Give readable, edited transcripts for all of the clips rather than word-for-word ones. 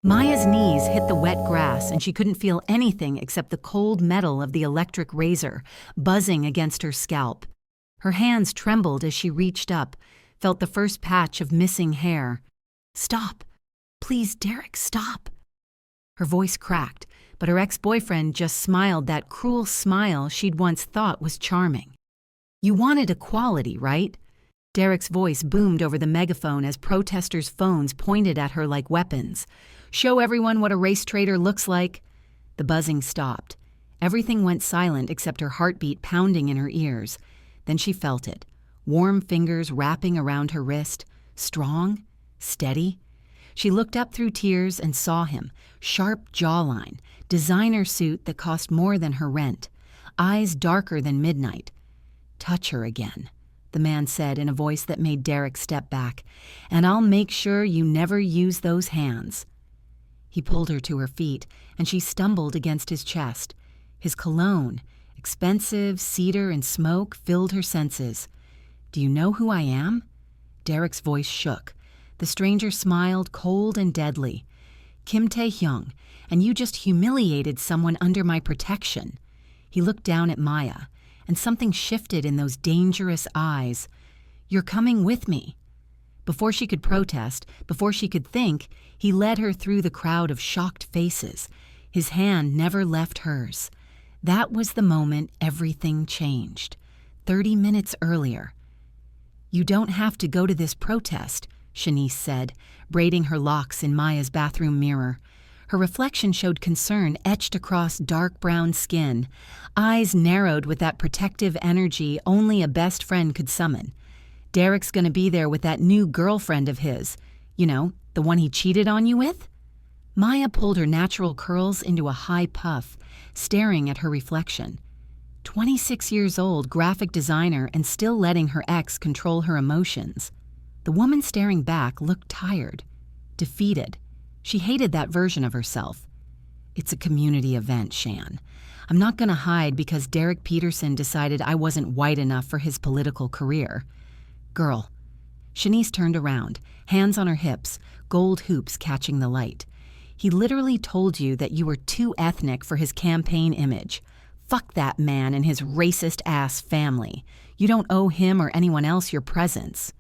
Maya's knees hit the wet grass and she couldn't feel anything except the cold metal of the electric razor buzzing against her scalp. Her hands trembled as she reached up, felt the first patch of missing hair. "Stop! Please, Derek, stop!" Her voice cracked, but her ex-boyfriend just smiled that cruel smile she'd once thought was charming. "You wanted equality, right?" Derek's voice boomed over the megaphone as protesters' phones pointed at her like weapons. "Show everyone what a race traitor looks like." The buzzing stopped. Everything went silent except her heartbeat pounding in her ears. Then she felt it, warm fingers wrapping around her wrist, strong, steady. She looked up through tears and saw him, sharp jawline, designer suit that cost more than her rent, eyes darker than midnight. "Touch her again," the man said in a voice that made Derek step back, "and I'll make sure you never use those hands." He pulled her to her feet, and she stumbled against his chest. His cologne, expensive cedar and smoke, filled her senses. "Do you know who I am?" Derek's voice shook. The stranger smiled, cold and deadly. "Kim Tae-hyung, and you just humiliated someone under my protection." He looked down at Maya, and something shifted in those dangerous eyes. "You're coming with me." Before she could protest, before she could think, he led her through the crowd of shocked faces. His hand never left hers. That was the moment everything changed. 30 minutes earlier. "You don't have to go to this protest," Shanice said, braiding her locks in Maya's bathroom mirror. Her reflection showed concern etched across dark brown skin, eyes narrowed with that protective energy only a best friend could summon. "Derek's gonna be there with that new girlfriend of his. You know, the one he cheated on you with?" Maya pulled her natural curls into a high puff, staring at her reflection. 26 years old, graphic designer, and still letting her ex control her emotions. The woman staring back looked tired, defeated. She hated that version of herself. "It's a community event, Shan. I'm not gonna hide because Derek Peterson decided I wasn't white enough for his political career." "Girl." Shanice turned around, hands on her hips, gold hoops catching the light. "He literally told you that you were too ethnic for his campaign image. Fuck that man and his racist-ass family. You don't owe him or anyone else your presence."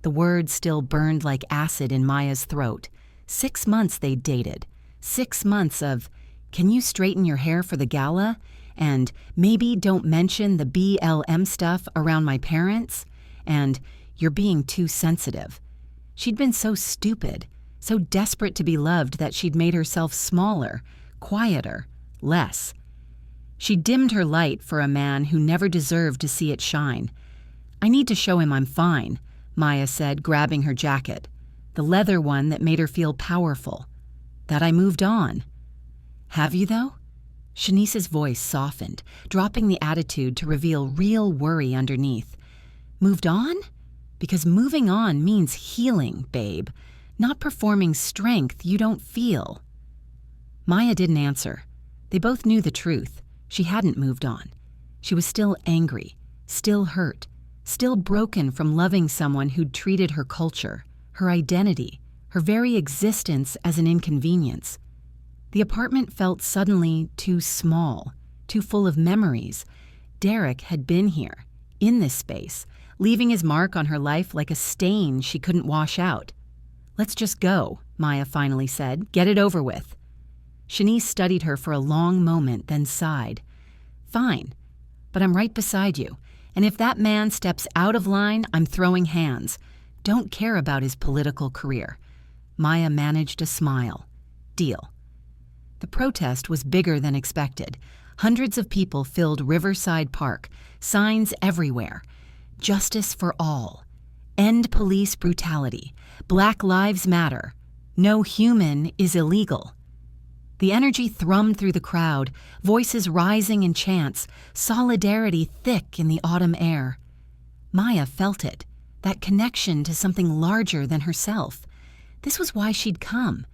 The words still burned like acid in Maya's throat. 6 months they'd dated. 6 months of, "Can you straighten your hair for the gala?" And "Maybe don't mention the BLM stuff around my parents?" And "You're being too sensitive." She'd been so stupid, so desperate to be loved that she'd made herself smaller, quieter, less. She dimmed her light for a man who never deserved to see it shine. "I need to show him I'm fine," Maya said, grabbing her jacket, the leather one that made her feel powerful. "That I moved on." "Have you, though?" Shanice's voice softened, dropping the attitude to reveal real worry underneath. "Moved on? Because moving on means healing, babe, not performing strength you don't feel." Maya didn't answer. They both knew the truth. She hadn't moved on. She was still angry, still hurt, still broken from loving someone who'd treated her culture, her identity, her very existence as an inconvenience. The apartment felt suddenly too small, too full of memories. Derek had been here, in this space, leaving his mark on her life like a stain she couldn't wash out. "Let's just go," Maya finally said. "Get it over with." Shanice studied her for a long moment, then sighed. "Fine, but I'm right beside you, and if that man steps out of line, I'm throwing hands. Don't care about his political career." Maya managed a smile. "Deal." The protest was bigger than expected. Hundreds of people filled Riverside Park, signs everywhere. Justice for all. End police brutality. Black Lives Matter. No human is illegal. The energy thrummed through the crowd, voices rising in chants, solidarity thick in the autumn air. Maya felt it, that connection to something larger than herself. This was why she'd come.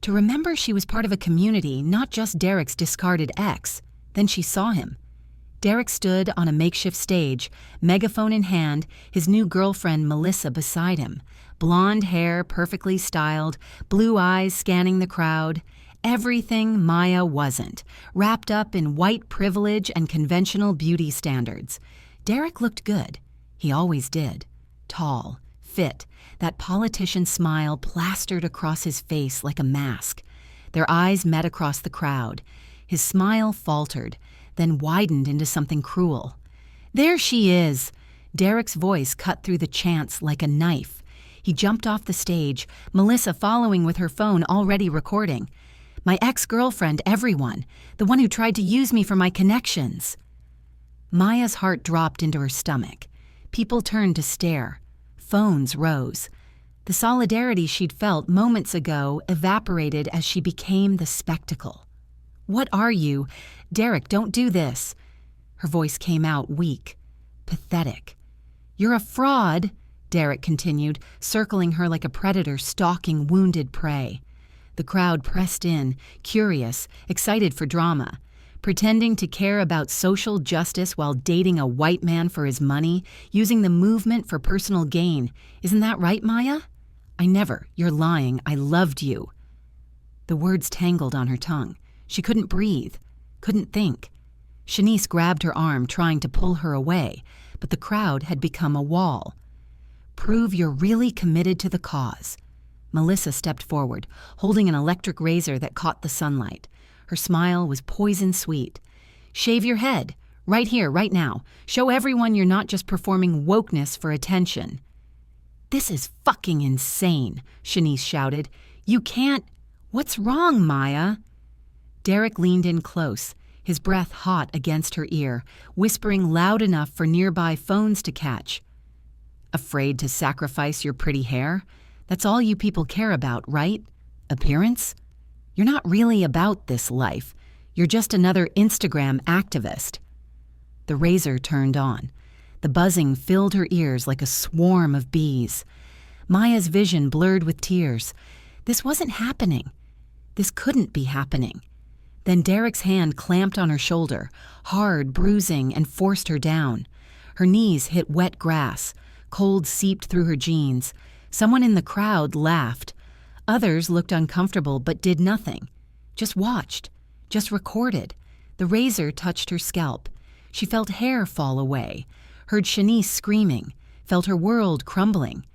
To remember she was part of a community, not just Derek's discarded ex. Then she saw him. Derek stood on a makeshift stage, megaphone in hand, his new girlfriend Melissa beside him, Blonde hair perfectly styled, blue eyes scanning the crowd. Everything Maya wasn't, wrapped up in white privilege and conventional beauty standards. Derek looked good. He always did. Tall, fit, that politician smile plastered across his face like a mask. Their eyes met across the crowd. His smile faltered, then widened into something cruel. "There she is!" Derek's voice cut through the chants like a knife. He jumped off the stage, Melissa following with her phone already recording. "My ex-girlfriend, everyone. The one who tried to use me for my connections." Maya's heart dropped into her stomach. People turned to stare. Phones rose. The solidarity she'd felt moments ago evaporated as she became the spectacle. "What are you? Derek, don't do this." Her voice came out weak, pathetic. "You're a fraud," Derek continued, circling her like a predator stalking wounded prey. The crowd pressed in, curious, excited for drama. Pretending to care about social justice while dating a white man for his money, using the movement for personal gain. Isn't that right, Maya? "I never. You're lying. I loved you." The words tangled on her tongue. She couldn't breathe, couldn't think. Shanice grabbed her arm, trying to pull her away, but the crowd had become a wall. "Prove you're really committed to the cause." Melissa stepped forward, holding an electric razor that caught the sunlight. Her smile was poison sweet. "Shave your head. Right here, right now. Show everyone you're not just performing wokeness for attention." "This is fucking insane," Shanice shouted. "You can't—" "What's wrong, Maya?" Derek leaned in close, his breath hot against her ear, whispering loud enough for nearby phones to catch. "Afraid to sacrifice your pretty hair? That's all you people care about, right? Appearance? You're not really about this life. You're just another Instagram activist." The razor turned on. The buzzing filled her ears like a swarm of bees. Maya's vision blurred with tears. This wasn't happening. This couldn't be happening. Then Derek's hand clamped on her shoulder, hard, bruising, and forced her down. Her knees hit wet grass. Cold seeped through her jeans. Someone in the crowd laughed. Others looked uncomfortable but did nothing. Just watched. Just recorded. The razor touched her scalp. She felt hair fall away. Heard Shanice screaming. Felt her world crumbling.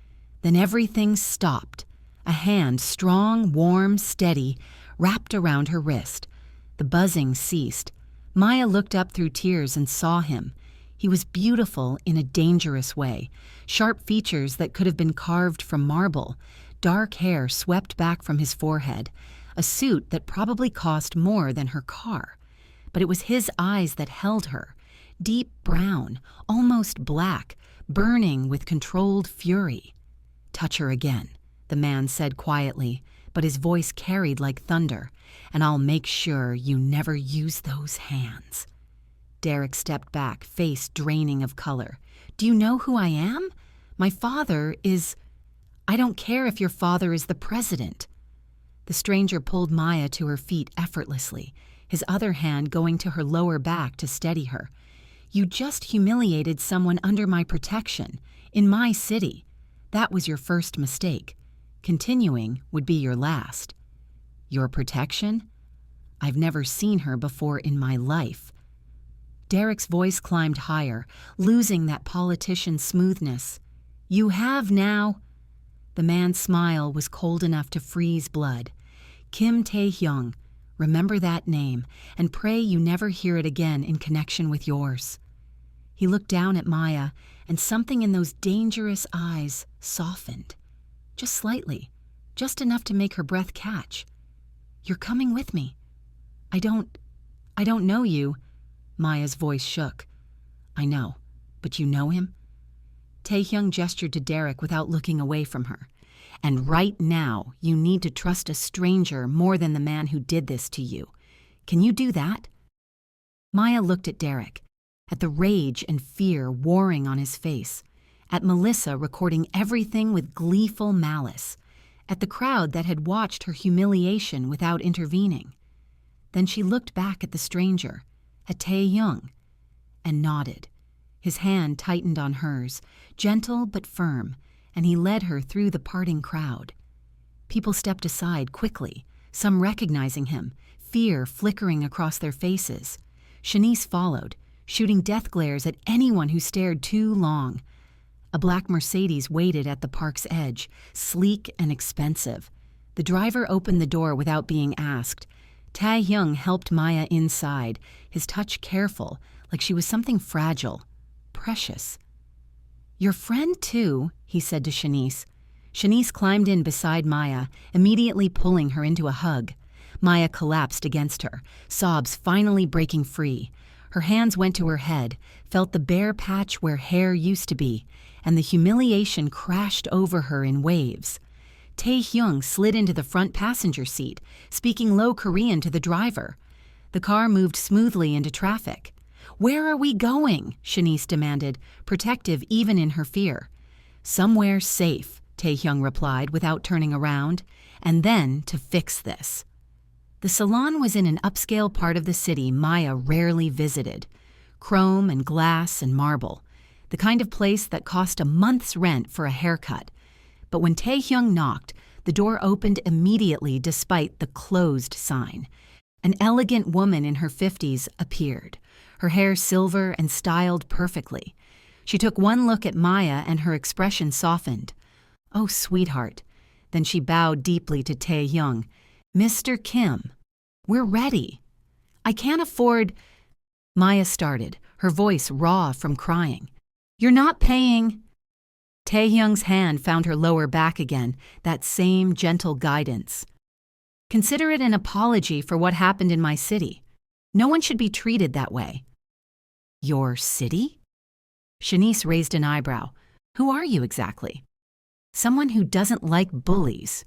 Then everything stopped. A hand, strong, warm, steady, wrapped around her wrist. The buzzing ceased. Maya looked up through tears and saw him. He was beautiful in a dangerous way. Sharp features that could have been carved from marble. Dark hair swept back from his forehead. A suit that probably cost more than her car. But it was his eyes that held her. Deep brown, almost black, burning with controlled fury. "Touch her again," the man said quietly, but his voice carried like thunder. "And I'll make sure you never use those hands." Derek stepped back, face draining of color. "Do you know who I am? My father is—" "I don't care if your father is the president." The stranger pulled Maya to her feet effortlessly, his other hand going to her lower back to steady her. "You just humiliated someone under my protection, in my city. That was your first mistake. Continuing would be your last." "Your protection?" "I've never seen her before in my life." Derek's voice climbed higher, losing that politician's smoothness. "You have now." The man's smile was cold enough to freeze blood. "Kim Tae-hyung. Remember that name, and pray you never hear it again in connection with yours." He looked down at Maya, and something in those dangerous eyes softened. Just slightly, just enough to make her breath catch. "You're coming with me." I don't know you." Maya's voice shook. "I know, but you know him?" Taehyung gestured to Derek without looking away from her. "And right now, you need to trust a stranger more than the man who did this to you. Can you do that?" Maya looked at Derek, at the rage and fear warring on his face, at Melissa recording everything with gleeful malice, at the crowd that had watched her humiliation without intervening. Then she looked back at the stranger, at Taehyung, and nodded. His hand tightened on hers, gentle but firm, and he led her through the parting crowd. People stepped aside quickly, some recognizing him, fear flickering across their faces. Shanice followed, shooting death glares at anyone who stared too long. A black Mercedes waited at the park's edge, sleek and expensive. The driver opened the door without being asked. Tae-hyung helped Maya inside, his touch careful, like she was something fragile, precious. "Your friend, too," he said to Shanice. Shanice climbed in beside Maya, immediately pulling her into a hug. Maya collapsed against her, sobs finally breaking free. Her hands went to her head, felt the bare patch where hair used to be, and the humiliation crashed over her in waves. Tae-hyung slid into the front passenger seat, speaking low Korean to the driver. The car moved smoothly into traffic. "Where are we going?" Shanice demanded, protective even in her fear. "Somewhere safe," Tae-hyung replied without turning around, "and then to fix this." The salon was in an upscale part of the city Maya rarely visited. Chrome and glass and marble, the kind of place that cost a month's rent for a haircut. But when Tae-hyung knocked, the door opened immediately despite the closed sign. An elegant woman in her 50s appeared, her hair silver and styled perfectly. She took one look at Maya and her expression softened. "Oh, sweetheart." Then she bowed deeply to Tae-hyung. "Mr. Kim, we're ready." "I can't afford—" Maya started, her voice raw from crying. "You're not paying—" Tae-hyung's hand found her lower back again, that same gentle guidance. "Consider it an apology for what happened in my city. No one should be treated that way." "Your city?" Shanice raised an eyebrow. "Who are you exactly?" "Someone who doesn't like bullies."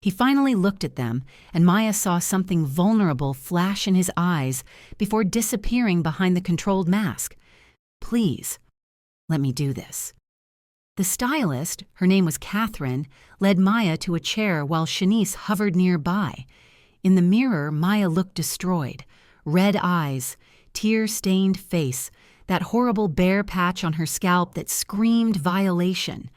He finally looked at them, and Maya saw something vulnerable flash in his eyes before disappearing behind the controlled mask. "Please, let me do this." The stylist, her name was Catherine, led Maya to a chair while Shanice hovered nearby. In the mirror, Maya looked destroyed. Red eyes, tear-stained face, that horrible bare patch on her scalp that screamed violation.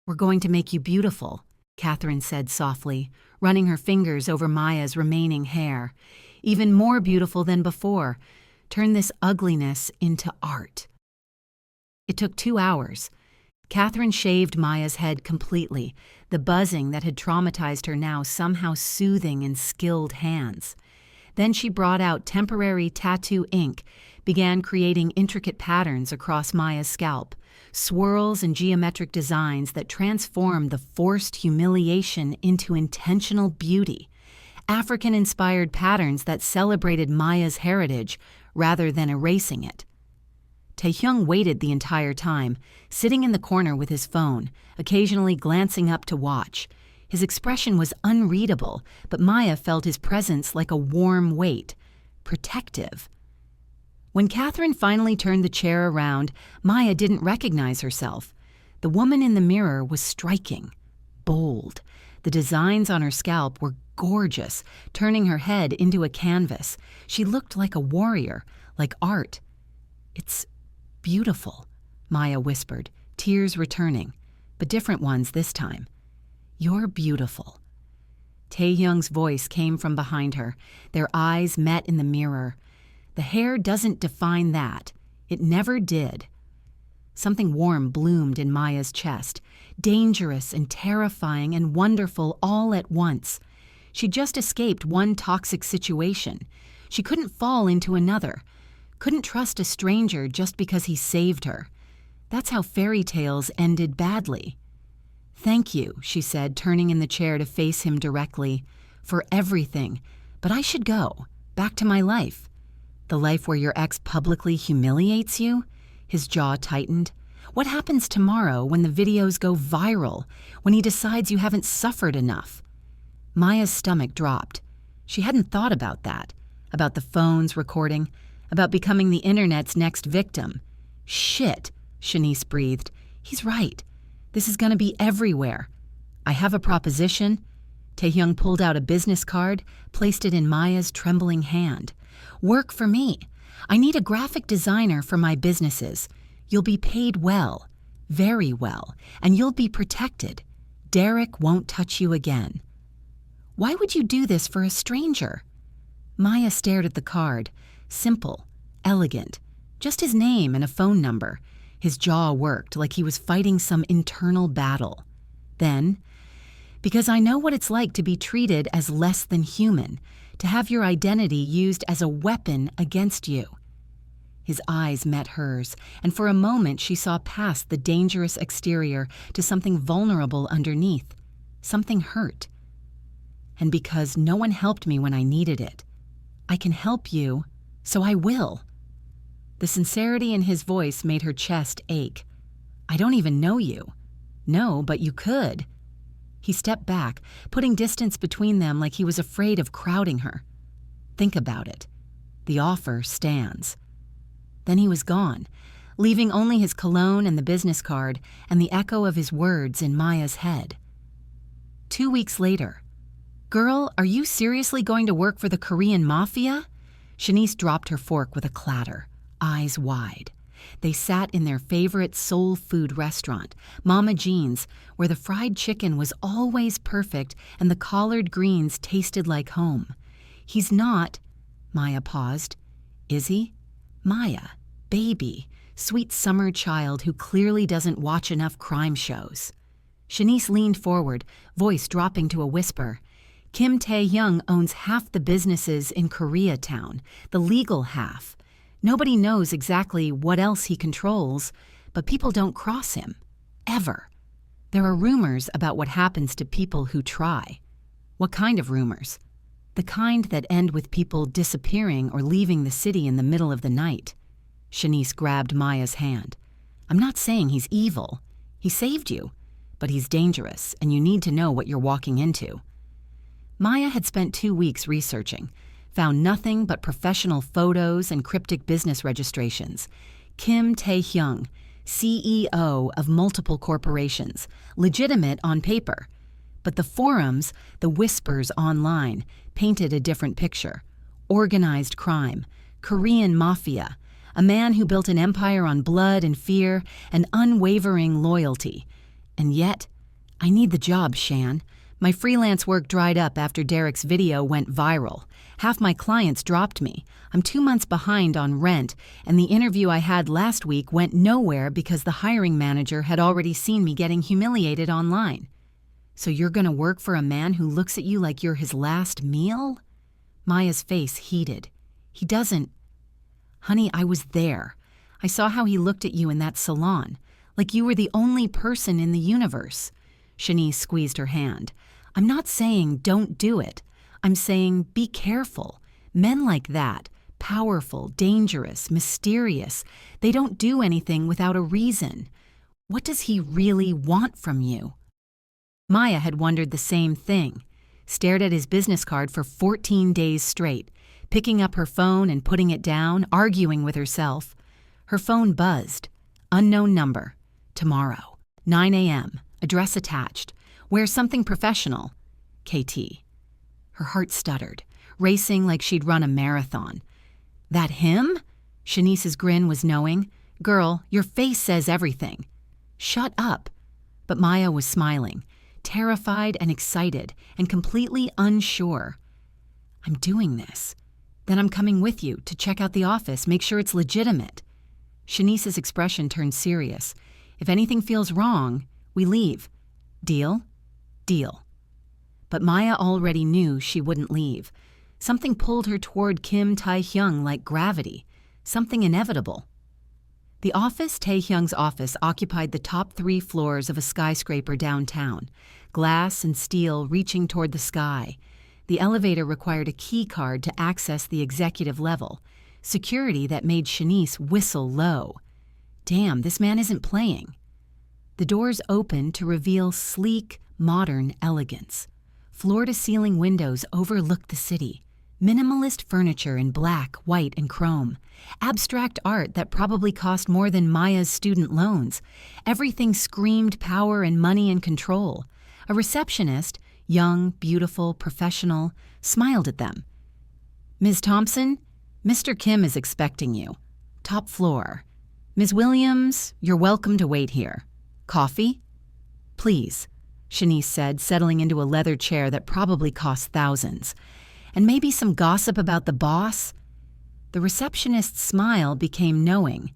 "We're going to make you beautiful," Catherine said softly, running her fingers over Maya's remaining hair. "Even more beautiful than before. Turn this ugliness into art." It took 2 hours. Catherine shaved Maya's head completely, the buzzing that had traumatized her now somehow soothing in skilled hands. Then she brought out temporary tattoo ink, began creating intricate patterns across Maya's scalp, swirls and geometric designs that transformed the forced humiliation into intentional beauty, African-inspired patterns that celebrated Maya's heritage rather than erasing it. Tae-hyung waited the entire time, sitting in the corner with his phone, occasionally glancing up to watch. His expression was unreadable, but Maya felt his presence like a warm weight, protective. When Catherine finally turned the chair around, Maya didn't recognize herself. The woman in the mirror was striking, bold. The designs on her scalp were gorgeous, turning her head into a canvas. She looked like a warrior, like art. "It's beautiful," Maya whispered, tears returning, but different ones this time. "You're beautiful." Tae-hyung's voice came from behind her. Their eyes met in the mirror. "The hair doesn't define that. It never did." Something warm bloomed in Maya's chest, dangerous and terrifying and wonderful all at once. She'd just escaped one toxic situation. She couldn't fall into another. Couldn't trust a stranger just because he saved her. That's how fairy tales ended badly. "Thank you," she said, turning in the chair to face him directly, "for everything. But I should go, back to my life." "The life where your ex publicly humiliates you?" His jaw tightened. "What happens tomorrow when the videos go viral, when he decides you haven't suffered enough?" Maya's stomach dropped. She hadn't thought about that, about the phones recording, about becoming the internet's next victim. "Shit," Shanice breathed. "He's right. This is going to be everywhere. I have a proposition." Tae-hyung pulled out a business card, placed it in Maya's trembling hand. "Work for me. I need a graphic designer for my businesses. You'll be paid well. Very well, and you'll be protected. Derek won't touch you again." "Why would you do this for a stranger?" Maya stared at the card. Simple, elegant, just his name and a phone number. His jaw worked like he was fighting some internal battle. Then, "Because I know what it's like to be treated as less than human, to have your identity used as a weapon against you." His eyes met hers, and for a moment she saw past the dangerous exterior to something vulnerable underneath, something hurt. "And because no one helped me when I needed it, I can help you, so I will." The sincerity in his voice made her chest ache. "I don't even know you." "No, but you could." He stepped back, putting distance between them like he was afraid of crowding her. "Think about it. The offer stands." Then he was gone, leaving only his cologne and the business card and the echo of his words in Maya's head. 2 weeks later. "Girl, are you seriously going to work for the Korean Mafia?" Shanice dropped her fork with a clatter, eyes wide. They sat in their favorite soul food restaurant, Mama Jean's, where the fried chicken was always perfect and the collard greens tasted like home. "He's not," Maya paused. "Is he?" Maya, baby, sweet summer child who clearly doesn't watch enough crime shows. Shanice leaned forward, voice dropping to a whisper. "Kim Tae-hyung owns half the businesses in Koreatown, the legal half. Nobody knows exactly what else he controls, but people don't cross him. Ever. There are rumors about what happens to people who try." "What kind of rumors?" "The kind that end with people disappearing or leaving the city in the middle of the night." Shanice grabbed Maya's hand. "I'm not saying he's evil. He saved you. But he's dangerous, and you need to know what you're walking into." Maya had spent 2 weeks researching, found nothing but professional photos and cryptic business registrations. Kim Tae-hyung, CEO of multiple corporations, legitimate on paper. But the forums, the whispers online, painted a different picture. Organized crime, Korean Mafia, a man who built an empire on blood and fear and unwavering loyalty. And yet, "I need the job, Shan. My freelance work dried up after Derek's video went viral. Half my clients dropped me. I'm 2 months behind on rent, and the interview I had last week went nowhere because the hiring manager had already seen me getting humiliated online." "So you're going to work for a man who looks at you like you're his last meal?" Maya's face heated. "He doesn't—" "Honey, I was there. I saw how he looked at you in that salon, like you were the only person in the universe." Shanice squeezed her hand. "I'm not saying don't do it. I'm saying be careful. Men like that, powerful, dangerous, mysterious, they don't do anything without a reason. What does he really want from you?" Maya had wondered the same thing, stared at his business card for 14 days straight, picking up her phone and putting it down, arguing with herself. Her phone buzzed. Unknown number. Tomorrow. 9 a.m. Address attached. Wear something professional. KT. Her heart stuttered, racing like she'd run a marathon. "That him?" Shanice's grin was knowing. "Girl, your face says everything." "Shut up." But Maya was smiling, terrified and excited and completely unsure. "I'm doing this. Then I'm coming with you to check out the office, make sure it's legitimate." Shanice's expression turned serious. "If anything feels wrong, we leave. Deal?" "Deal." But Maya already knew she wouldn't leave. Something pulled her toward Kim Tae-hyung like gravity, something inevitable. The office, Tae-hyung's office, occupied the top 3 floors of a skyscraper downtown, glass and steel reaching toward the sky. The elevator required a key card to access the executive level, security that made Shanice whistle low. Damn, this man isn't playing. The doors opened to reveal sleek, modern elegance. Floor-to-ceiling windows overlooked the city. Minimalist furniture in black, white, and chrome. Abstract art that probably cost more than Maya's student loans. Everything screamed power and money and control. A receptionist, young, beautiful, professional, smiled at them. "Ms. Thompson, Mr. Kim is expecting you. Top floor. Ms. Williams, you're welcome to wait here." Coffee? Please, Shanice said, settling into a leather chair that probably cost thousands. And maybe some gossip about the boss? The receptionist's smile became knowing.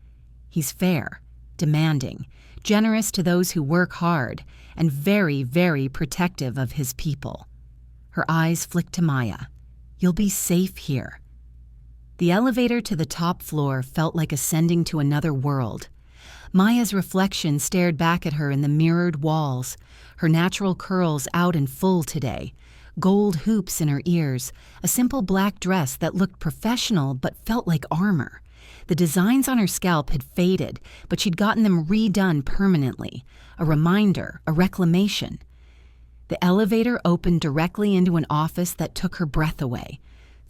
He's fair, demanding, generous to those who work hard, and very, very protective of his people. Her eyes flicked to Maya. You'll be safe here. The elevator to the top floor felt like ascending to another world. Maya's reflection stared back at her in the mirrored walls, her natural curls out in full today, gold hoops in her ears, a simple black dress that looked professional but felt like armor. The designs on her scalp had faded, but she'd gotten them redone permanently, a reminder, a reclamation. The elevator opened directly into an office that took her breath away.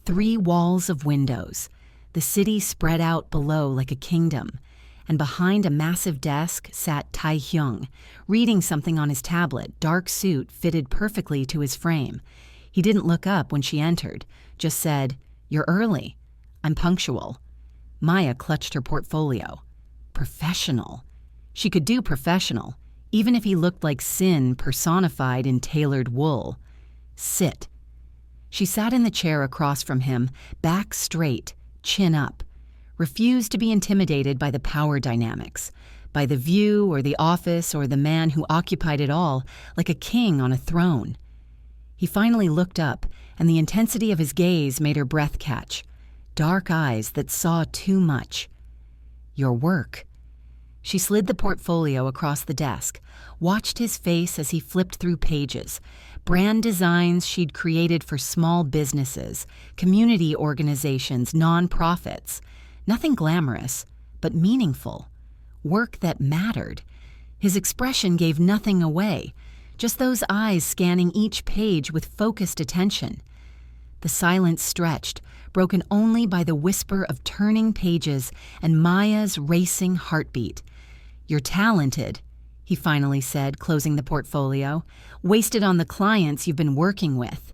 3 walls of windows. The city spread out below like a kingdom. And behind a massive desk sat Tai Hyung, reading something on his tablet, dark suit fitted perfectly to his frame. He didn't look up when she entered, just said, "You're early. I'm punctual." Maya clutched her portfolio. Professional. She could do professional, even if he looked like sin personified in tailored wool. Sit. She sat in the chair across from him, back straight, chin up. Refused to be intimidated by the power dynamics, by the view or the office or the man who occupied it all, like a king on a throne. He finally looked up, and the intensity of his gaze made her breath catch. Dark eyes that saw too much. Your work. She slid the portfolio across the desk, watched his face as he flipped through pages, brand designs she'd created for small businesses, community organizations, nonprofits. Nothing glamorous, but meaningful. Work that mattered. His expression gave nothing away, just those eyes scanning each page with focused attention. The silence stretched, broken only by the whisper of turning pages and Maya's racing heartbeat. "You're talented," he finally said, closing the portfolio. "Wasted on the clients you've been working with."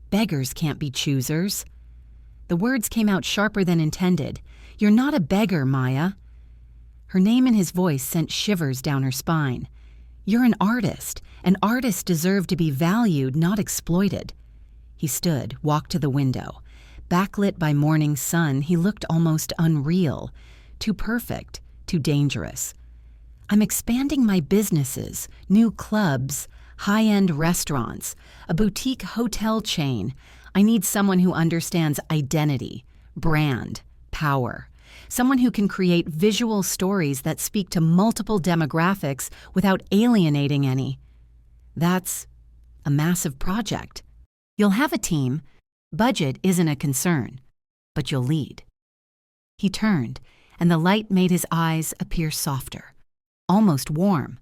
"Beggars can't be choosers." The words came out sharper than intended. "You're not a beggar, Maya." Her name and his voice sent shivers down her spine. "You're an artist. An artist deserved to be valued, not exploited." He stood, walked to the window. Backlit by morning sun, he looked almost unreal. Too perfect, too dangerous. "I'm expanding my businesses, new clubs, high-end restaurants, a boutique hotel chain. I need someone who understands identity, brand, power. Someone who can create visual stories that speak to multiple demographics without alienating any. That's a massive project. You'll have a team. Budget isn't a concern, but you'll lead." He turned, and the light made his eyes appear softer, almost warm.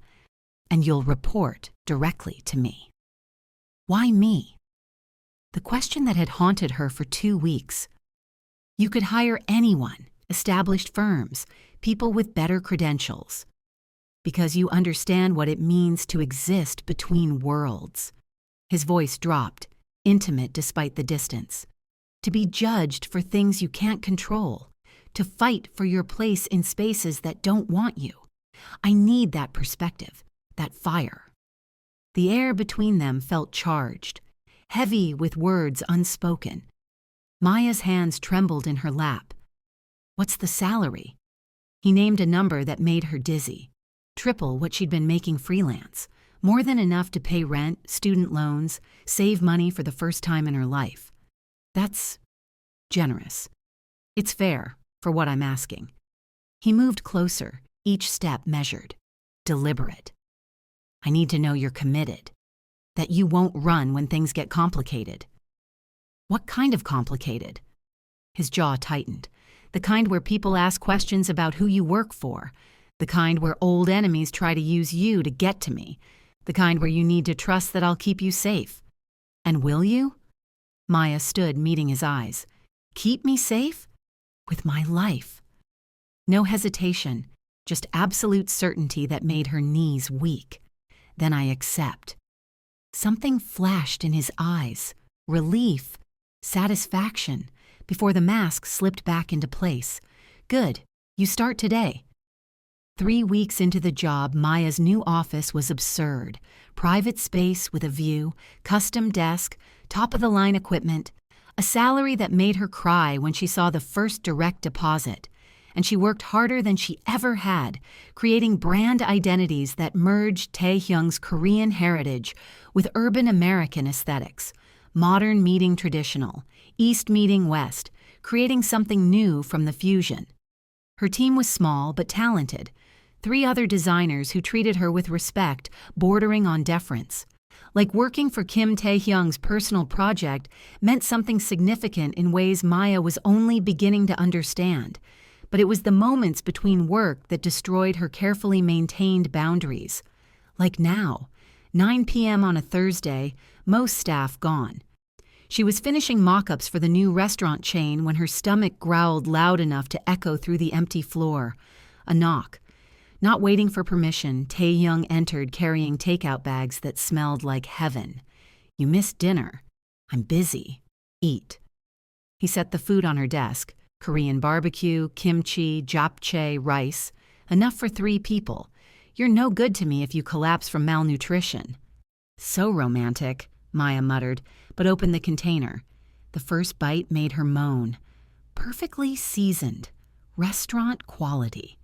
"And you'll report directly to me." Why me? The question that had haunted her for 2 weeks. You could hire anyone, established firms, people with better credentials. Because you understand what it means to exist between worlds. His voice dropped, intimate despite the distance. To be judged for things you can't control. To fight for your place in spaces that don't want you. I need that perspective, that fire. The air between them felt charged, heavy with words unspoken. Maya's hands trembled in her lap. "What's the salary?" He named a number that made her dizzy. Triple what she'd been making freelance. More than enough to pay rent, student loans, save money for the first time in her life. That's generous. It's fair for what I'm asking. He moved closer, each step measured, deliberate. "I need to know you're committed, that you won't run when things get complicated." "What kind of complicated?" His jaw tightened. "The kind where people ask questions about who you work for. The kind where old enemies try to use you to get to me. The kind where you need to trust that I'll keep you safe." "And will you?" Maya stood, meeting his eyes. "Keep me safe?" "With my life." No hesitation, just absolute certainty that made her knees weak. "Then I accept." Something flashed in his eyes. Relief. Satisfaction, before the mask slipped back into place. "Good. You start today." 3 weeks into the job, Maya's new office was absurd. Private space with a view, custom desk, top-of-the-line equipment, a salary that made her cry when she saw the first direct deposit. And she worked harder than she ever had, creating brand identities that merged Taehyung's Korean heritage with urban American aesthetics, modern meeting traditional, East meeting West, creating something new from the fusion. Her team was small but talented. 3 other designers who treated her with respect, bordering on deference. Like working for Kim Taehyung's personal project meant something significant in ways Maya was only beginning to understand. But it was the moments between work that destroyed her carefully maintained boundaries. Like now, 9 p.m. on a Thursday, most staff gone. She was finishing mock-ups for the new restaurant chain when her stomach growled loud enough to echo through the empty floor. A knock. Not waiting for permission, Taehyung entered carrying takeout bags that smelled like heaven. "You missed dinner." "I'm busy." "Eat." He set the food on her desk. Korean barbecue, kimchi, japchae, rice. Enough for 3 people. "You're no good to me if you collapse from malnutrition." "So romantic," Maya muttered, but opened the container. The first bite made her moan. Perfectly seasoned. Restaurant quality.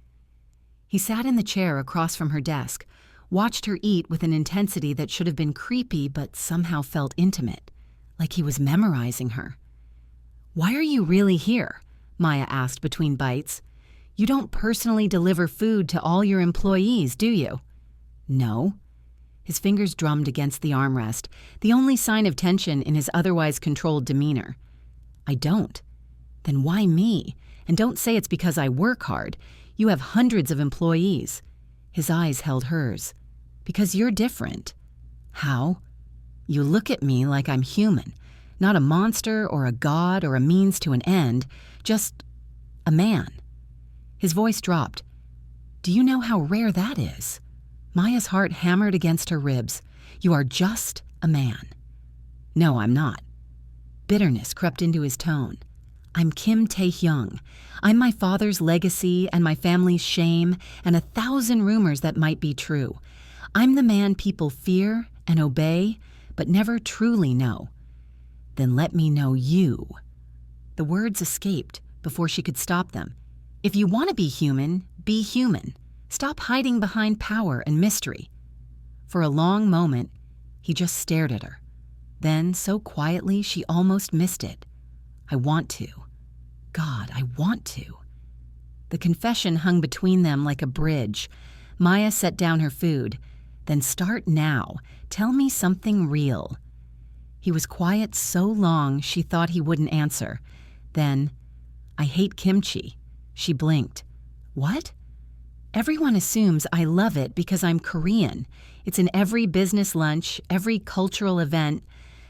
He sat in the chair across from her desk, watched her eat with an intensity that should have been creepy but somehow felt intimate, like he was memorizing her. "Why are you really here?" Maya asked between bites. "You don't personally deliver food to all your employees, do you?" "No." His fingers drummed against the armrest, the only sign of tension in his otherwise controlled demeanor. "I don't." "Then why me? And don't say it's because I work hard. You have hundreds of employees." His eyes held hers. "Because you're different." "How?" "You look at me like I'm human. Not a monster or a god or a means to an end, just a man." His voice dropped. "Do you know how rare that is?" Maya's heart hammered against her ribs. "You are just a man." "No, I'm not." Bitterness crept into his tone. "I'm Kim Taehyung. I'm my father's legacy and my family's shame and 1,000 rumors that might be true. I'm the man people fear and obey, but never truly know." "Then let me know you." The words escaped before she could stop them. "If you want to be human, be human. Stop hiding behind power and mystery." For a long moment, he just stared at her. Then, so quietly, she almost missed it. "I want to. God, I want to." The confession hung between them like a bridge. Maya set down her food. "Then start now. Tell me something real." He was quiet so long she thought he wouldn't answer. Then, "I hate kimchi." She blinked. "What?" "Everyone assumes I love it because I'm Korean. It's in every business lunch, every cultural event,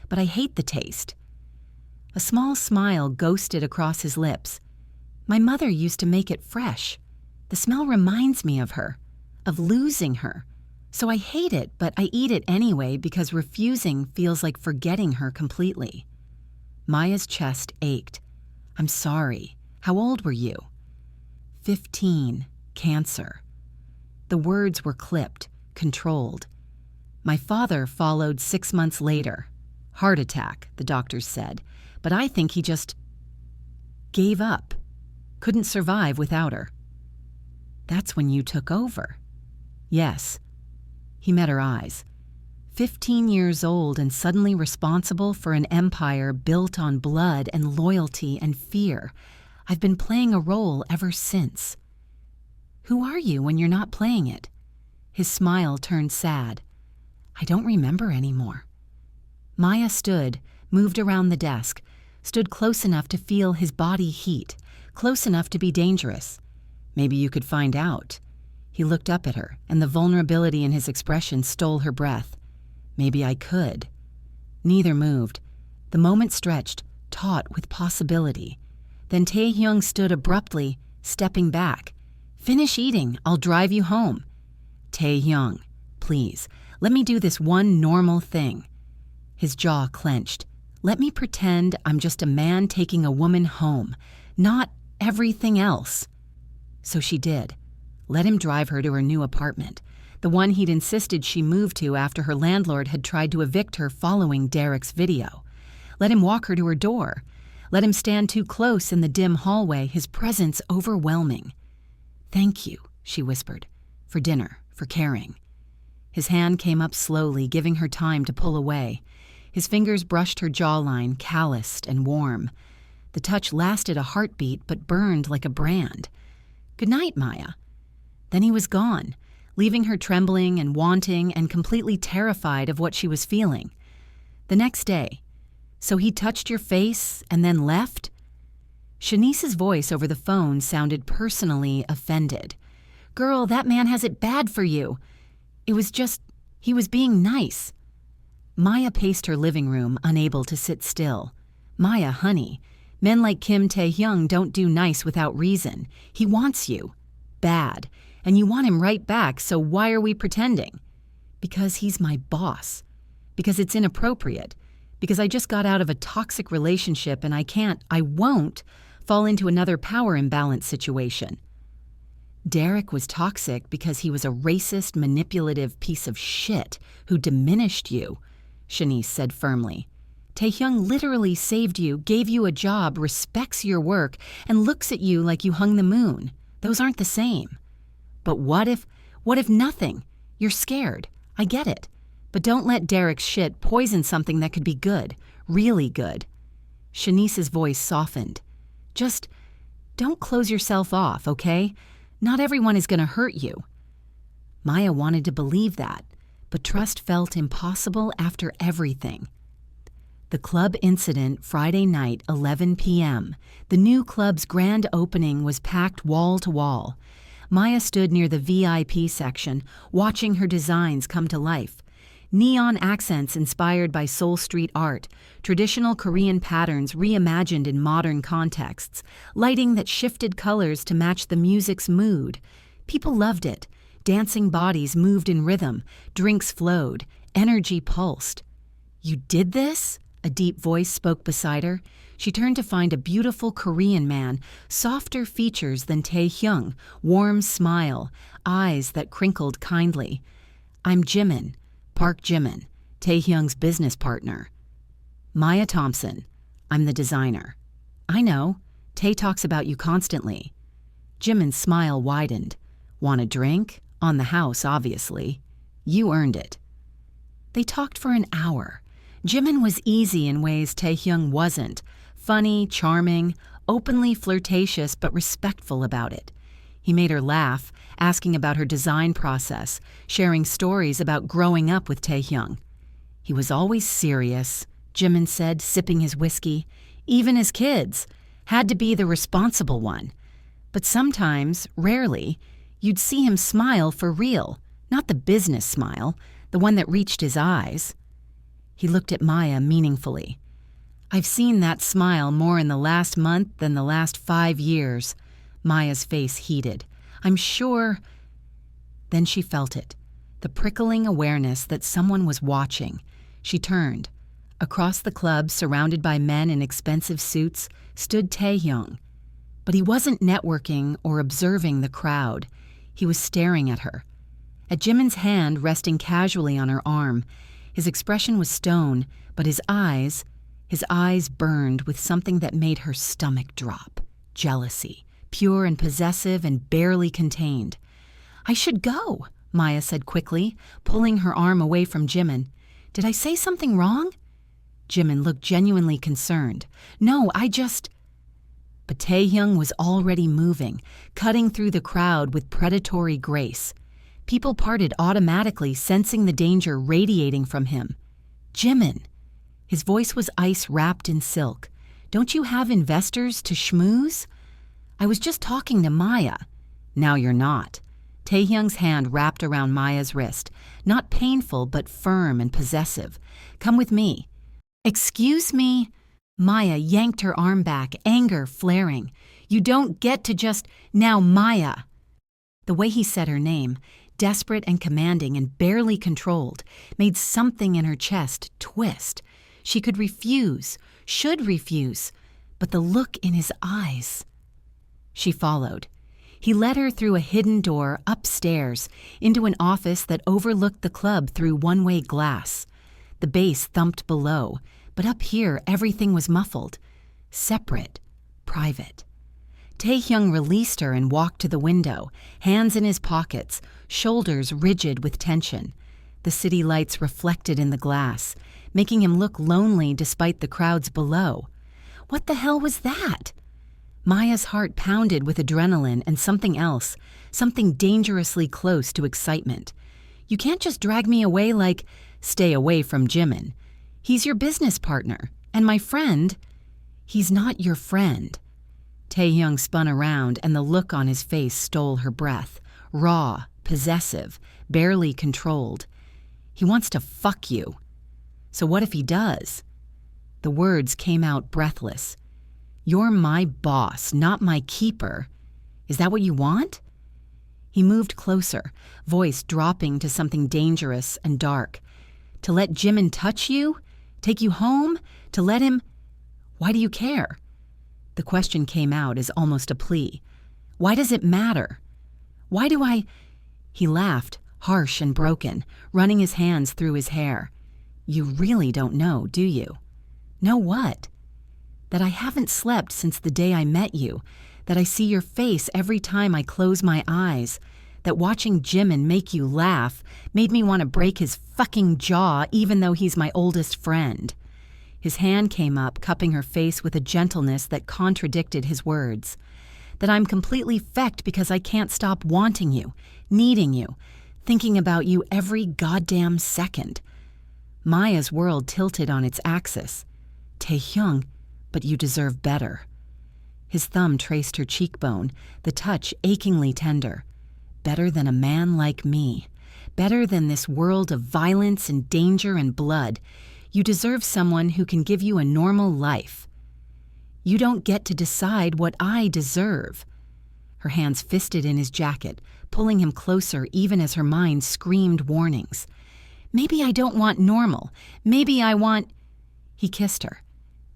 but I hate the taste." A small smile ghosted across his lips. "My mother used to make it fresh. The smell reminds me of her, of losing her. So I hate it, but I eat it anyway because refusing feels like forgetting her completely." Maya's chest ached. "I'm sorry. How old were you?" 15. Cancer. The words were clipped, controlled. "My father followed 6 months later. Heart attack, the doctors said, but I think he just gave up. Couldn't survive without her." "That's when you took over." "Yes." He met her eyes. 15 years old and suddenly responsible for an empire built on blood and loyalty and fear. I've been playing a role ever since." "Who are you when you're not playing it?" His smile turned sad. "I don't remember anymore." Maya stood, moved around the desk, stood close enough to feel his body heat, close enough to be dangerous. "Maybe you could find out." He looked up at her, and the vulnerability in his expression stole her breath. "Maybe I could." Neither moved. The moment stretched, taut with possibility. Then Taehyung stood abruptly, stepping back. "Finish eating. I'll drive you home." "Taehyung, please, let me do this one normal thing." His jaw clenched. "Let me pretend I'm just a man taking a woman home, not everything else." So she did. Let him drive her to her new apartment, the one he'd insisted she move to after her landlord had tried to evict her following Derek's video. Let him walk her to her door. Let him stand too close in the dim hallway, his presence overwhelming. "Thank you," she whispered, "for dinner, for caring." His hand came up slowly, giving her time to pull away. His fingers brushed her jawline, calloused and warm. The touch lasted a heartbeat but burned like a brand. "Good night, Maya." Then he was gone, leaving her trembling and wanting and completely terrified of what she was feeling. The next day, "So he touched your face and then left?" Shanice's voice over the phone sounded personally offended. "Girl, that man has it bad for you. It was just, he was being nice." Maya paced her living room, unable to sit still. "Maya, honey, men like Kim Tae-hyung don't do nice without reason. He wants you. Bad. And you want him right back, so why are we pretending?" "Because he's my boss. Because it's inappropriate. Because I just got out of a toxic relationship and I won't fall into another power imbalance situation." Derek was toxic because he was a racist, manipulative piece of shit who diminished you, Shanice said firmly. Taehyung literally saved you, gave you a job, respects your work, and looks at you like you hung the moon. Those aren't the same. But what if nothing? You're scared. I get it. But don't let Derek's shit poison something that could be good, really good. Shanice's voice softened. "Just don't close yourself off, okay? Not everyone is going to hurt you." Maya wanted to believe that, but trust felt impossible after everything. The club incident, Friday night, 11 p.m. The new club's grand opening was packed wall to wall. Maya stood near the VIP section, watching her designs come to life. Neon accents inspired by Seoul Street art, traditional Korean patterns reimagined in modern contexts, lighting that shifted colors to match the music's mood. People loved it. Dancing bodies moved in rhythm, drinks flowed, energy pulsed. "You did this?" A deep voice spoke beside her. She turned to find a beautiful Korean man, softer features than Tae-hyung, warm smile, eyes that crinkled kindly. "I'm Jimin. Park Jimin, Taehyung's business partner." "Maya Thompson. I'm the designer." "I know. Tae talks about you constantly." Jimin's smile widened. "Want a drink? On the house, obviously. You earned it." They talked for an hour. Jimin was easy in ways Taehyung wasn't. Funny, charming, openly flirtatious but respectful about it. He made her laugh, asking about her design process, sharing stories about growing up with Taehyung. "He was always serious," Jimin said, sipping his whiskey. "Even as kids. Had to be the responsible one. But sometimes, rarely, you'd see him smile for real, not the business smile, the one that reached his eyes." He looked at Maya meaningfully. "I've seen that smile more in the last month than the last 5 years. Maya's face heated. "I'm sure—" Then she felt it, the prickling awareness that someone was watching. She turned. Across the club, surrounded by men in expensive suits, stood Taehyung. But he wasn't networking or observing the crowd. He was staring at her. At Jimin's hand resting casually on her arm, his expression was stone, but his eyes burned with something that made her stomach drop. Jealousy, pure and possessive and barely contained. "I should go," Maya said quickly, pulling her arm away from Jimin. "Did I say something wrong?" Jimin looked genuinely concerned. "No, But Taehyung was already moving, cutting through the crowd with predatory grace. People parted automatically, sensing the danger radiating from him. "Jimin." His voice was ice wrapped in silk. "Don't you have investors to schmooze?" "I was just talking to Maya." "Now you're not." Taehyung's hand wrapped around Maya's wrist, not painful but firm and possessive. "Come with me." "Excuse me?" Maya yanked her arm back, anger flaring. "You don't get to just— Now, Maya." The way he said her name, desperate and commanding and barely controlled, made something in her chest twist. She could refuse, should refuse, but the look in his eyes. She followed. He led her through a hidden door upstairs into an office that overlooked the club through one-way glass. The bass thumped below, but up here everything was muffled. Separate, private. Taehyung released her and walked to the window, hands in his pockets, shoulders rigid with tension. The city lights reflected in the glass, making him look lonely despite the crowds below. What the hell was that? Maya's heart pounded with adrenaline and something else, something dangerously close to excitement. You can't just drag me away like, stay away from Jimin. He's your business partner, and my friend. He's not your friend. Taehyung spun around and the look on his face stole her breath. Raw, possessive, barely controlled. He wants to fuck you. So what if he does? The words came out breathless. You're my boss, not my keeper. Is that what you want? He moved closer, voice dropping to something dangerous and dark. To let Jimin touch you? Take you home? To let him... Why do you care? The question came out as almost a plea. Why does it matter? Why do I... He laughed, harsh and broken, running his hands through his hair. You really don't know, do you? Know what? That I haven't slept since the day I met you, that I see your face every time I close my eyes, that watching Jimin make you laugh made me want to break his fucking jaw even though he's my oldest friend. His hand came up, cupping her face with a gentleness that contradicted his words. That I'm completely fecked because I can't stop wanting you, needing you, thinking about you every goddamn second. Maya's world tilted on its axis. Taehyung, but you deserve better. His thumb traced her cheekbone, the touch achingly tender. Better than a man like me. Better than this world of violence and danger and blood. You deserve someone who can give you a normal life. You don't get to decide what I deserve. Her hands fisted in his jacket, pulling him closer even as her mind screamed warnings. Maybe I don't want normal. Maybe I want... He kissed her,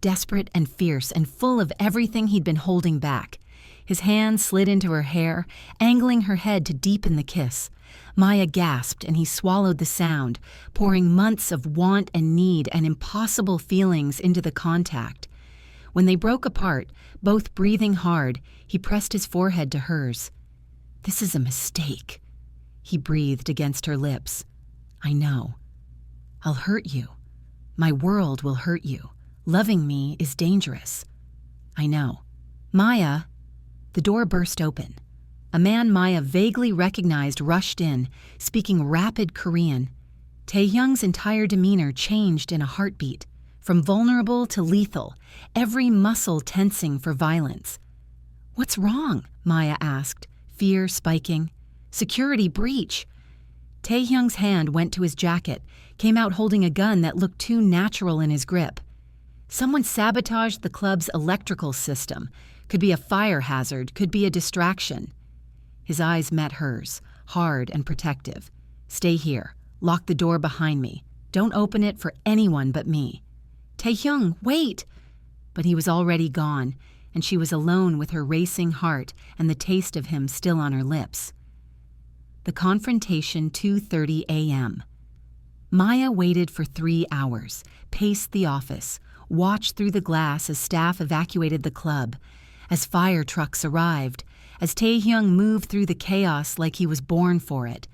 desperate and fierce and full of everything he'd been holding back. His hand slid into her hair, angling her head to deepen the kiss. Maya gasped and he swallowed the sound, pouring months of want and need and impossible feelings into the contact. When they broke apart, both breathing hard, he pressed his forehead to hers. This is a mistake, he breathed against her lips. I know. I'll hurt you. My world will hurt you. Loving me is dangerous. I know. Maya, the door burst open. A man Maya vaguely recognized rushed in, speaking rapid Korean. Taehyung's entire demeanor changed in a heartbeat, from vulnerable to lethal, every muscle tensing for violence. What's wrong? Maya asked, fear spiking. Security breach. Taehyung's hand went to his jacket, came out holding a gun that looked too natural in his grip. Someone sabotaged the club's electrical system. Could be a fire hazard, could be a distraction. His eyes met hers, hard and protective. Stay here. Lock the door behind me. Don't open it for anyone but me. Taehyung, wait! But he was already gone, and she was alone with her racing heart and the taste of him still on her lips. The confrontation, 2:30 a.m. Maya waited for 3 hours, paced the office, watched through the glass as staff evacuated the club, as fire trucks arrived, as Taehyung moved through the chaos like he was born for it,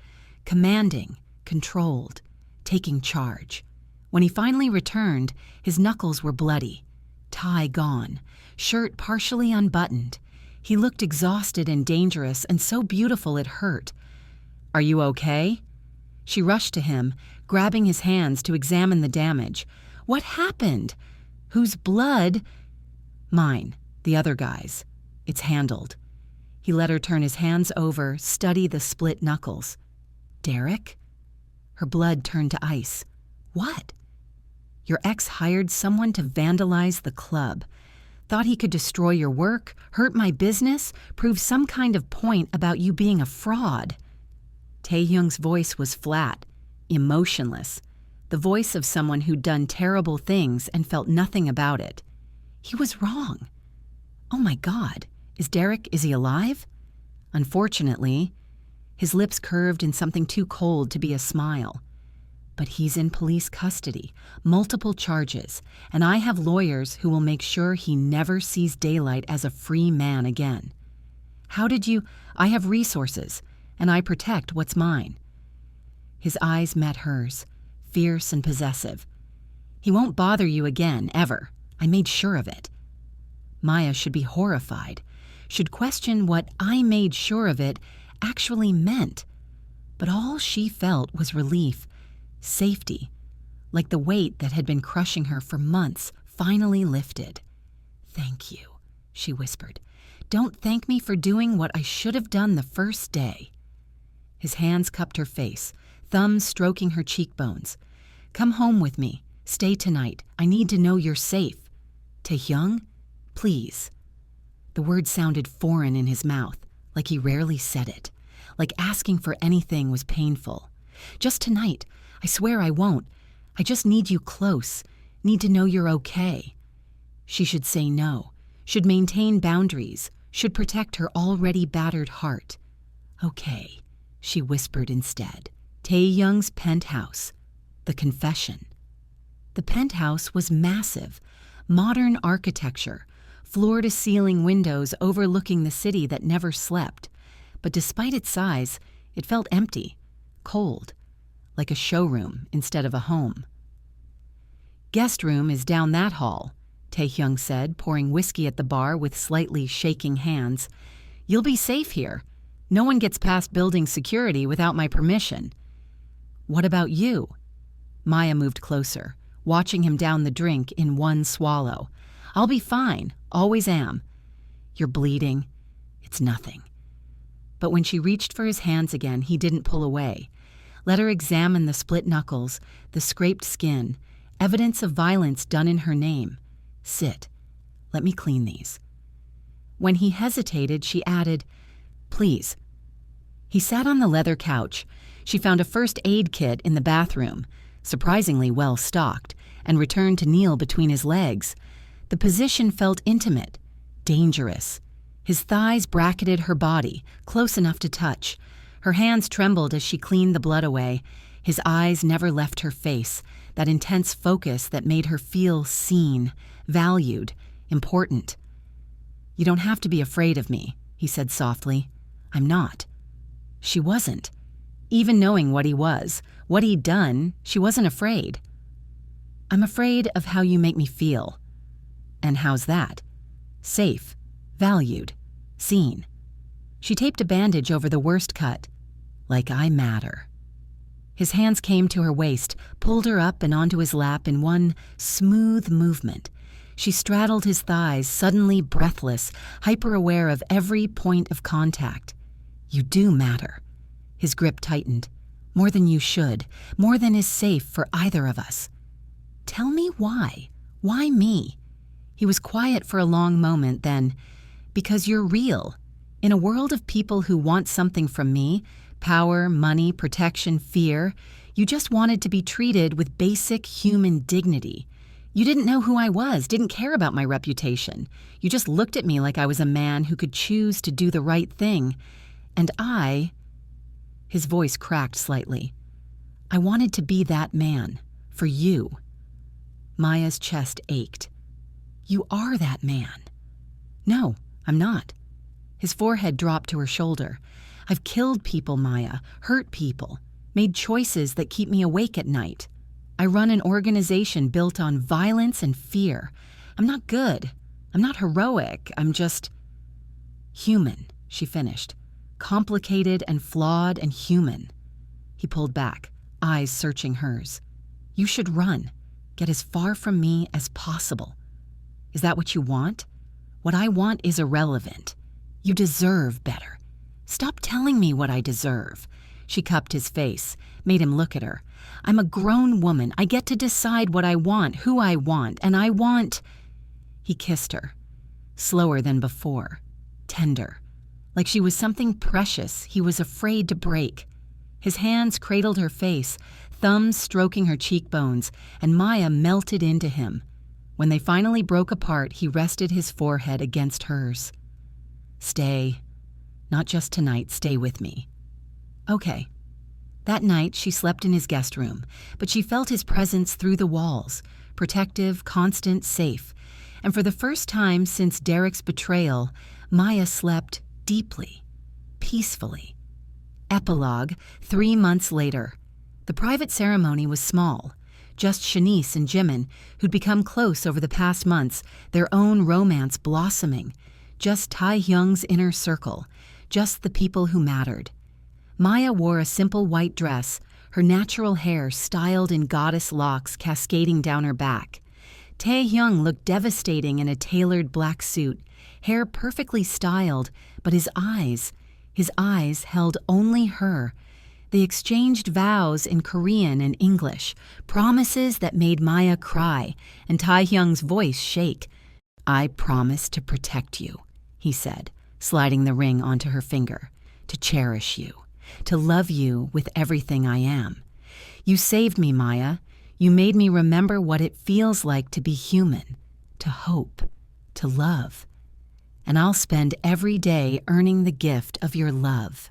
commanding, controlled, taking charge. When he finally returned, his knuckles were bloody, tie gone, shirt partially unbuttoned. He looked exhausted and dangerous and so beautiful it hurt. Are you okay? She rushed to him, grabbing his hands to examine the damage. What happened? Whose blood? Mine, the other guy's. It's handled. He let her turn his hands over, study the split knuckles. Derek? Her blood turned to ice. What? Your ex hired someone to vandalize the club. Thought he could destroy your work, hurt my business, prove some kind of point about you being a fraud. Taehyung's voice was flat, emotionless, the voice of someone who'd done terrible things and felt nothing about it. He was wrong. Oh my God, is he alive? Unfortunately, his lips curved in something too cold to be a smile. But he's in police custody, multiple charges, and I have lawyers who will make sure he never sees daylight as a free man again. How did you— I have resources, and I protect what's mine. His eyes met hers, fierce and possessive. He won't bother you again, ever. I made sure of it. Maya should be horrified, should question what "I made sure of it" actually meant. But all she felt was relief, safety, like the weight that had been crushing her for months finally lifted. "Thank you," she whispered. "Don't thank me for doing what I should have done the first day." His hands cupped her face, thumbs stroking her cheekbones. "Come home with me. Stay tonight. I need to know you're safe. Taehyung, please." The word sounded foreign in his mouth, like he rarely said it, like asking for anything was painful. "Just tonight. I swear I won't. I just need you close. Need to know you're okay." She should say no, should maintain boundaries, should protect her already battered heart. "Okay," she whispered instead. Taehyung's penthouse. The confession. The penthouse was massive, modern architecture, floor-to-ceiling windows overlooking the city that never slept. But despite its size, it felt empty, cold, like a showroom instead of a home. "Guest room is down that hall," Taehyung said, pouring whiskey at the bar with slightly shaking hands. "You'll be safe here. No one gets past building security without my permission." "What about you?" Maya moved closer, watching him down the drink in one swallow. "I'll be fine, always am." "You're bleeding." "It's nothing." But when she reached for his hands again, he didn't pull away. Let her examine the split knuckles, the scraped skin, evidence of violence done in her name. "Sit. Let me clean these." When he hesitated, she added, "Please." He sat on the leather couch. She found a first aid kit in the bathroom, surprisingly well stocked, and returned to kneel between his legs. The position felt intimate, dangerous. His thighs bracketed her body, close enough to touch. Her hands trembled as she cleaned the blood away. His eyes never left her face, that intense focus that made her feel seen, valued, important. "You don't have to be afraid of me," he said softly. "I'm not." She wasn't. Even knowing what he was, what he'd done, she wasn't afraid. "I'm afraid of how you make me feel." "And how's that?" "Safe, valued, seen." She taped a bandage over the worst cut. "Like I matter." His hands came to her waist, pulled her up and onto his lap in one smooth movement. She straddled his thighs, suddenly breathless, hyper-aware of every point of contact. "You do matter." His grip tightened. "More than you should, more than is safe for either of us." "Tell me why. Why me?" He was quiet for a long moment, then, "Because you're real. In a world of people who want something from me, power, money, protection, fear, you just wanted to be treated with basic human dignity. You didn't know who I was, didn't care about my reputation. You just looked at me like I was a man who could choose to do the right thing. And his voice cracked slightly. "I wanted to be that man, for you." Maya's chest ached. "You are that man." "No, I'm not." His forehead dropped to her shoulder. "I've killed people, Maya, hurt people, made choices that keep me awake at night. I run an organization built on violence and fear. I'm not good. I'm not heroic. I'm just human," she finished. "Complicated and flawed and human." He pulled back, eyes searching hers. "You should run. Get as far from me as possible." "Is that what you want?" "What I want is irrelevant. You deserve better. Stop telling me what I deserve." She cupped his face, made him look at her. "I'm a grown woman. I get to decide what I want, who I want, and I want—" He kissed her, slower than before, tender, like she was something precious he was afraid to break. His hands cradled her face, thumbs stroking her cheekbones, and Maya melted into him. When they finally broke apart, he rested his forehead against hers. "Stay. Not just tonight, stay with me. Okay. That night, she slept in his guest room, but she felt his presence through the walls, protective, constant, safe. And for the first time since Derek's betrayal, Maya slept deeply, peacefully. Epilogue, 3 months later. The private ceremony was small. Just Shanice and Jimin, who'd become close over the past months, their own romance blossoming. Just Taehyung's inner circle. Just the people who mattered. Maya wore a simple white dress, her natural hair styled in goddess locks cascading down her back. Taehyung looked devastating in a tailored black suit, hair perfectly styled, but his eyes held only her. They exchanged vows in Korean and English, promises that made Maya cry, and Taehyung's voice shake. "I promise to protect you," he said, sliding the ring onto her finger, "to cherish you, to love you with everything I am. You saved me, Maya. You made me remember what it feels like to be human, to hope, to love. And I'll spend every day earning the gift of your love."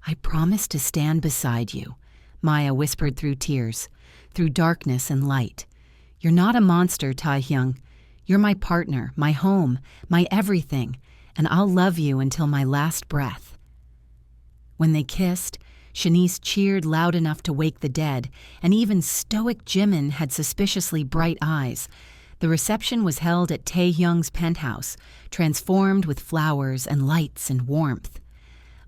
"I promise to stand beside you," Maya whispered through tears, through darkness and light. "You're not a monster, Taehyung. You're my partner, my home, my everything, and I'll love you until my last breath." When they kissed, Shanice cheered loud enough to wake the dead, and even stoic Jimin had suspiciously bright eyes. The reception was held at Taehyung's penthouse, transformed with flowers and lights and warmth.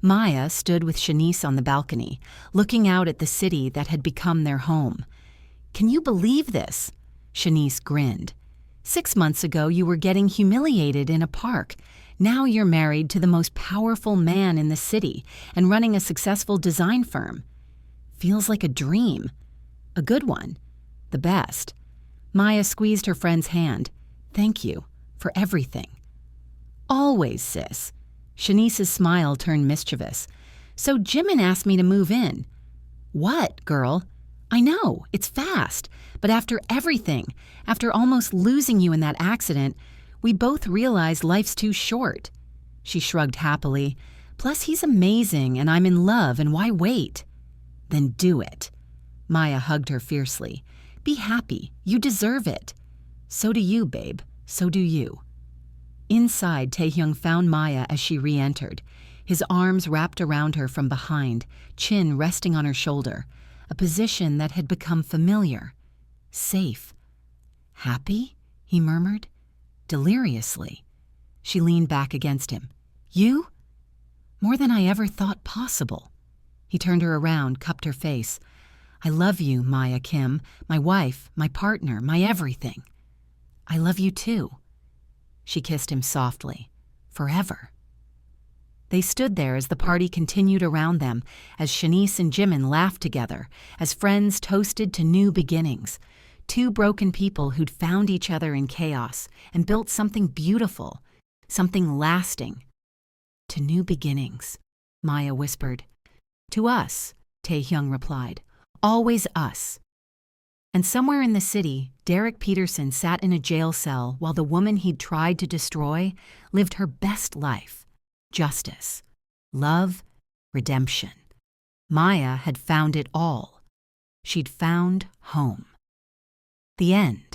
Maya stood with Shanice on the balcony, looking out at the city that had become their home. "Can you believe this?" Shanice grinned. "6 months ago you were getting humiliated in a park. Now you're married to the most powerful man in the city and running a successful design firm. Feels like a dream. A good one. The best." Maya squeezed her friend's hand. "Thank you for everything." "Always, sis." Shanice's smile turned mischievous. "So Jimin asked me to move in." "What, girl?" "I know, it's fast. But after everything, after almost losing you in that accident, we both realized life's too short." She shrugged happily. "Plus, he's amazing, and I'm in love, and why wait?" "Then do it." Maya hugged her fiercely. "Be happy. You deserve it." "So do you, babe. So do you." Inside, Taehyung found Maya as she re-entered, his arms wrapped around her from behind, chin resting on her shoulder, a position that had become familiar. Safe. "Happy?" he murmured. Deliriously. She leaned back against him. "You?" "More than I ever thought possible." He turned her around, cupped her face. "I love you, Maya Kim, my wife, my partner, my everything." "I love you too." She kissed him softly. "Forever." They stood there as the party continued around them, as Shanice and Jimin laughed together, as friends toasted to new beginnings. 2 broken people who'd found each other in chaos and built something beautiful, something lasting. "To new beginnings," Maya whispered. "To us," Taehyung replied. "Always us." And somewhere in the city, Derek Peterson sat in a jail cell while the woman he'd tried to destroy lived her best life. Justice, love, redemption. Maya had found it all. She'd found home. The end.